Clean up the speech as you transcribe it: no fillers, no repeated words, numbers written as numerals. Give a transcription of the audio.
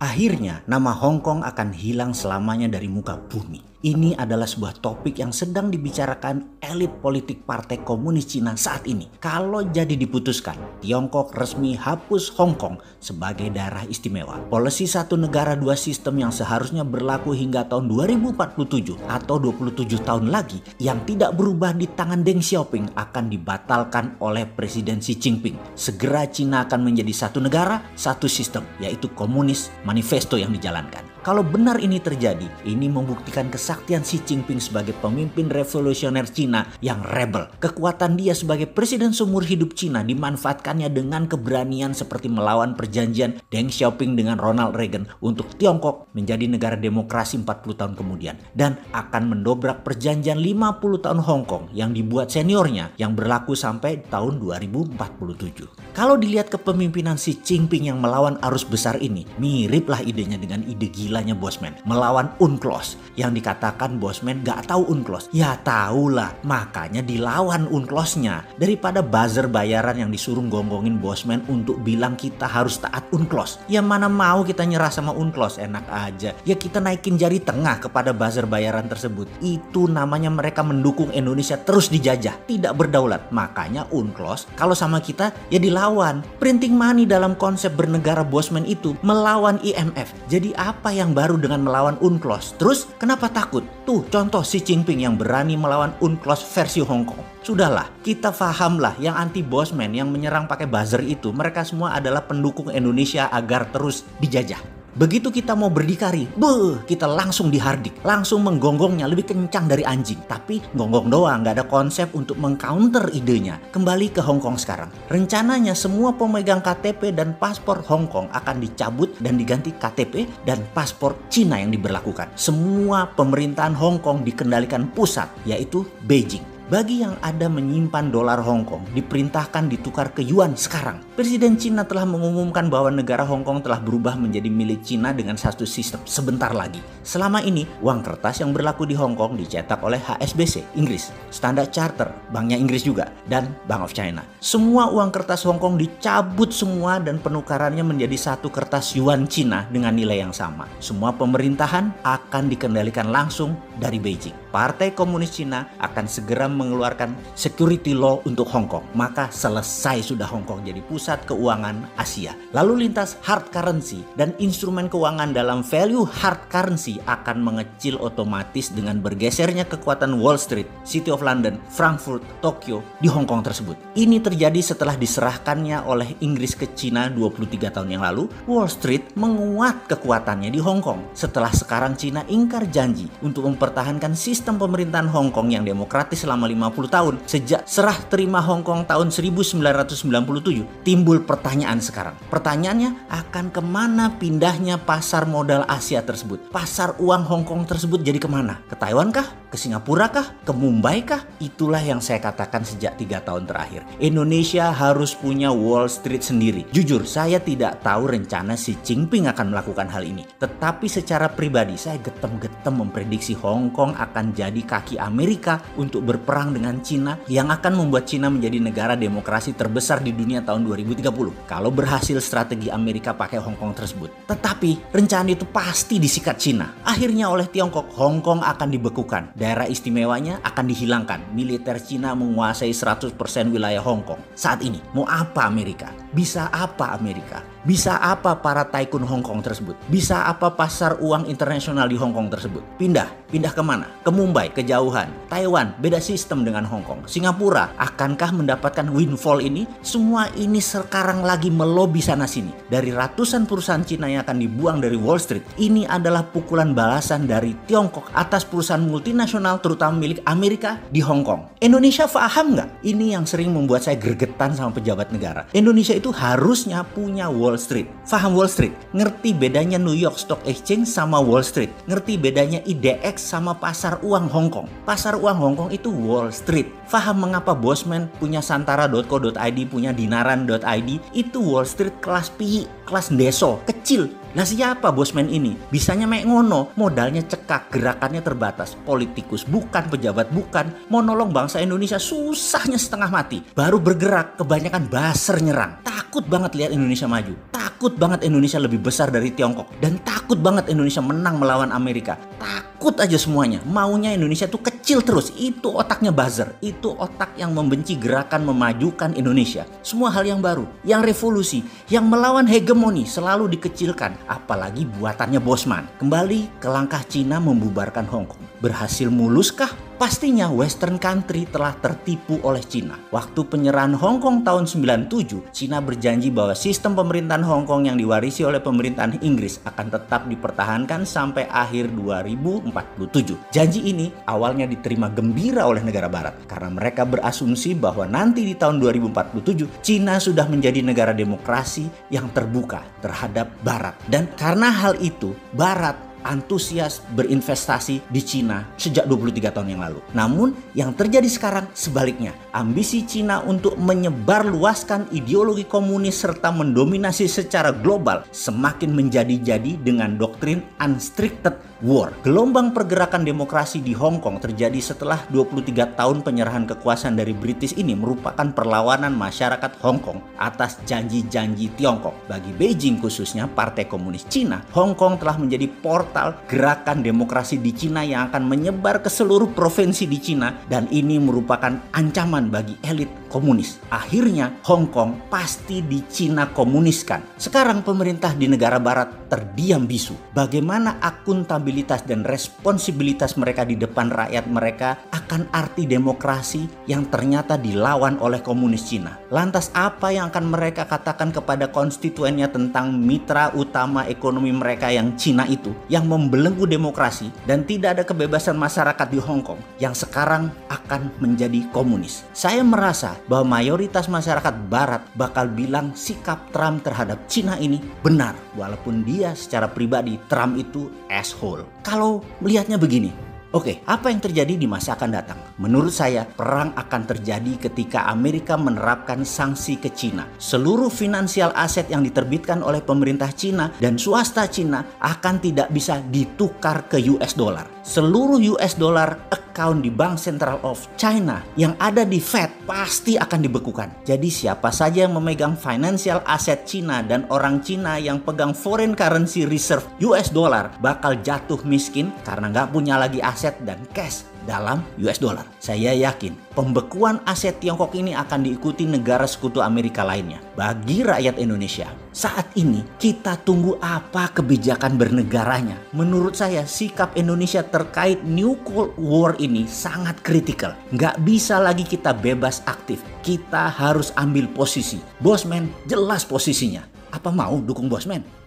Akhirnya, nama Hong Kong akan hilang selamanya dari muka bumi. Ini adalah sebuah topik yang sedang dibicarakan elit politik Partai Komunis Cina saat ini. Kalau jadi diputuskan, Tiongkok resmi hapus Hong Kong sebagai daerah istimewa. Polisi satu negara dua sistem yang seharusnya berlaku hingga tahun 2047 atau 27 tahun lagi yang tidak berubah di tangan Deng Xiaoping akan dibatalkan oleh Presiden Xi Jinping. Segera Cina akan menjadi satu negara, satu sistem, yaitu komunis manifesto yang dijalankan. Kalau benar ini terjadi, ini membuktikan kesaktian Xi Jinping sebagai pemimpin revolusioner Cina yang rebel. Kekuatan dia sebagai presiden seumur hidup Cina dimanfaatkannya dengan keberanian seperti melawan perjanjian Deng Xiaoping dengan Ronald Reagan untuk Tiongkok menjadi negara demokrasi 40 tahun kemudian. Dan akan mendobrak perjanjian 50 tahun Hong Kong yang dibuat seniornya yang berlaku sampai tahun 2047. Kalau dilihat kepemimpinan Xi Jinping yang melawan arus besar ini, miriplah idenya dengan ide gilanya Bosman melawan UNCLOS yang dikatakan Bosman gak tahu UNCLOS. Ya tahulah, makanya dilawan UNCLOS-nya daripada buzzer bayaran yang disuruh gonggongin Bosman untuk bilang kita harus taat UNCLOS. Ya mana mau kita nyerah sama UNCLOS, enak aja. Ya kita naikin jari tengah kepada buzzer bayaran tersebut. Itu namanya mereka mendukung Indonesia terus dijajah, tidak berdaulat. Makanya UNCLOS kalau sama kita ya dilawan. Printing money dalam konsep bernegara Bosman itu melawan IMF. Jadi apa yang baru dengan melawan UNCLOS? Terus kenapa takut? Tuh contoh Xi Jinping yang berani melawan UNCLOS versi Hong Kong. Sudahlah, kita fahamlah yang anti Bosman yang menyerang pakai buzzer itu, mereka semua adalah pendukung Indonesia agar terus dijajah. Begitu kita mau berdikari, kita langsung dihardik, langsung menggonggongnya lebih kencang dari anjing. Tapi gonggong doang, gak ada konsep untuk mengcounter idenya. Kembali ke Hong Kong sekarang. Rencananya semua pemegang KTP dan paspor Hong Kong akan dicabut dan diganti KTP dan paspor Cina yang diberlakukan. Semua pemerintahan Hong Kong dikendalikan pusat, yaitu Beijing. Bagi yang ada menyimpan dolar Hong Kong, diperintahkan ditukar ke yuan sekarang. Presiden Cina telah mengumumkan bahwa negara Hong Kong telah berubah menjadi milik Cina dengan satu sistem sebentar lagi. Selama ini, uang kertas yang berlaku di Hong Kong dicetak oleh HSBC, Inggris, Standard Chartered, banknya Inggris juga, dan Bank of China. Semua uang kertas Hong Kong dicabut semua dan penukarannya menjadi satu kertas yuan Cina dengan nilai yang sama. Semua pemerintahan akan dikendalikan langsung dari Beijing. Partai Komunis Cina akan segera mengeluarkan security law untuk Hong Kong. Maka selesai sudah Hong Kong jadi pusat keuangan Asia. Lalu lintas hard currency dan instrumen keuangan dalam value hard currency akan mengecil otomatis dengan bergesernya kekuatan Wall Street, City of London, Frankfurt, Tokyo di Hong Kong tersebut. Ini terjadi setelah diserahkannya oleh Inggris ke Cina 23 tahun yang lalu. Wall Street menguat kekuatannya di Hong Kong. Setelah sekarang Cina ingkar janji untuk mempertahankan sistem pemerintahan Hong Kong yang demokratis selama 50 tahun. Sejak serah terima Hong Kong tahun 1997, timbul pertanyaan sekarang. Pertanyaannya, akan kemana pindahnya pasar modal Asia tersebut? Pasar uang Hong Kong tersebut jadi kemana? Ke Taiwan kah? Ke Singapura kah? Ke Mumbai kah? Itulah yang saya katakan sejak 3 tahun terakhir. Indonesia harus punya Wall Street sendiri. Jujur, saya tidak tahu rencana Xi Jinping akan melakukan hal ini. Tetapi secara pribadi, saya getem-getem memprediksi Hong Kong akan jadi kaki Amerika untuk berperang dengan Cina yang akan membuat Cina menjadi negara demokrasi terbesar di dunia tahun 2030 kalau berhasil strategi Amerika pakai Hong Kong tersebut. Tetapi rencana itu pasti disikat Cina. Akhirnya oleh Tiongkok, Hong Kong akan dibekukan. Daerah istimewanya akan dihilangkan. Militer Cina menguasai 100% wilayah Hong Kong. Saat ini mau apa Amerika? Bisa apa Amerika? Bisa apa para tycoon Hong Kong tersebut? Bisa apa pasar uang internasional di Hong Kong tersebut? Pindah kemana? Ke Mumbai, kejauhan. Taiwan, beda sistem dengan Hong Kong. Singapura, akankah mendapatkan windfall ini? Semua ini sekarang lagi melobi sana sini. Dari ratusan perusahaan Cina yang akan dibuang dari Wall Street, ini adalah pukulan balasan dari Tiongkok atas perusahaan multinasional terutama milik Amerika di Hong Kong. Indonesia paham nggak? Ini yang sering membuat saya gregetan sama pejabat negara. Indonesia itu harusnya punya Wall Street. Faham Wall Street? Ngerti bedanya New York Stock Exchange sama Wall Street? Ngerti bedanya IDX sama pasar uang Hong Kong? Pasar uang Hong Kong itu Wall Street. Faham mengapa Bosman punya santara.co.id, punya dinaran.id? Itu Wall Street kelas PI, kelas deso, kecil. Nah siapa Bosman ini? Bisanya mek ngono, modalnya cekak, gerakannya terbatas. Politikus bukan, pejabat bukan. Mau nolong bangsa Indonesia susahnya setengah mati. Baru bergerak, kebanyakan baser nyerang. Takut banget lihat Indonesia maju. Takut takut banget Indonesia lebih besar dari Tiongkok. Dan takut banget Indonesia menang melawan Amerika. Takut aja semuanya. Maunya Indonesia tuh kecil terus. Itu otaknya buzzer. Itu otak yang membenci gerakan memajukan Indonesia. Semua hal yang baru, yang revolusi, yang melawan hegemoni selalu dikecilkan. Apalagi buatannya Bosman. Kembali ke langkah Cina membubarkan Hong Kong. Berhasil muluskah? Pastinya Western country telah tertipu oleh Cina. Waktu penyerahan Hong Kong tahun 97, Cina berjanji bahwa sistem pemerintahan Hong Kong yang diwarisi oleh pemerintahan Inggris akan tetap dipertahankan sampai akhir 2047. Janji ini awalnya diterima gembira oleh negara barat karena mereka berasumsi bahwa nanti di tahun 2047 Cina sudah menjadi negara demokrasi yang terbuka terhadap barat. Dan karena hal itu, barat antusias berinvestasi di Cina sejak 23 tahun yang lalu. Namun yang terjadi sekarang sebaliknya. Ambisi Cina untuk menyebarluaskan ideologi komunis serta mendominasi secara global semakin menjadi-jadi dengan doktrin unrestricted war. Gelombang pergerakan demokrasi di Hong Kong terjadi setelah 23 tahun penyerahan kekuasaan dari British ini merupakan perlawanan masyarakat Hong Kong atas janji-janji Tiongkok. Bagi Beijing khususnya Partai Komunis Cina, Hong Kong telah menjadi portal gerakan demokrasi di Cina yang akan menyebar ke seluruh provinsi di Cina dan ini merupakan ancaman bagi elit komunis. Akhirnya Hong Kong pasti di Cina komuniskan. Sekarang pemerintah di negara barat terdiam bisu. Bagaimana akuntabilitas dan responsibilitas mereka di depan rakyat mereka akan arti demokrasi yang ternyata dilawan oleh komunis Cina. Lantas apa yang akan mereka katakan kepada konstituennya tentang mitra utama ekonomi mereka yang Cina itu, yang membelenggu demokrasi dan tidak ada kebebasan masyarakat di Hong Kong yang sekarang akan menjadi komunis. Saya merasa bahwa mayoritas masyarakat barat bakal bilang sikap Trump terhadap Cina ini benar, walaupun dia secara pribadi Trump itu asshole. Kalau melihatnya begini, oke, apa yang terjadi di masa akan datang? Menurut saya, perang akan terjadi ketika Amerika menerapkan sanksi ke Cina. Seluruh finansial aset yang diterbitkan oleh pemerintah Cina dan swasta Cina akan tidak bisa ditukar ke US dollar. Seluruh US dollar account di Bank Central of China yang ada di Fed pasti akan dibekukan. Jadi siapa saja yang memegang financial asset Cina dan orang Cina yang pegang foreign currency reserve US dollar bakal jatuh miskin karena nggak punya lagi aset dan cash dalam US dollar. Saya yakin pembekuan aset Tiongkok ini akan diikuti negara sekutu Amerika lainnya. Bagi rakyat Indonesia, saat ini kita tunggu apa kebijakan bernegaranya. Menurut saya sikap Indonesia terkait New Cold War ini sangat kritikal. Nggak bisa lagi kita bebas aktif. Kita harus ambil posisi. Bosman jelas posisinya. Apa mau dukung Bosman?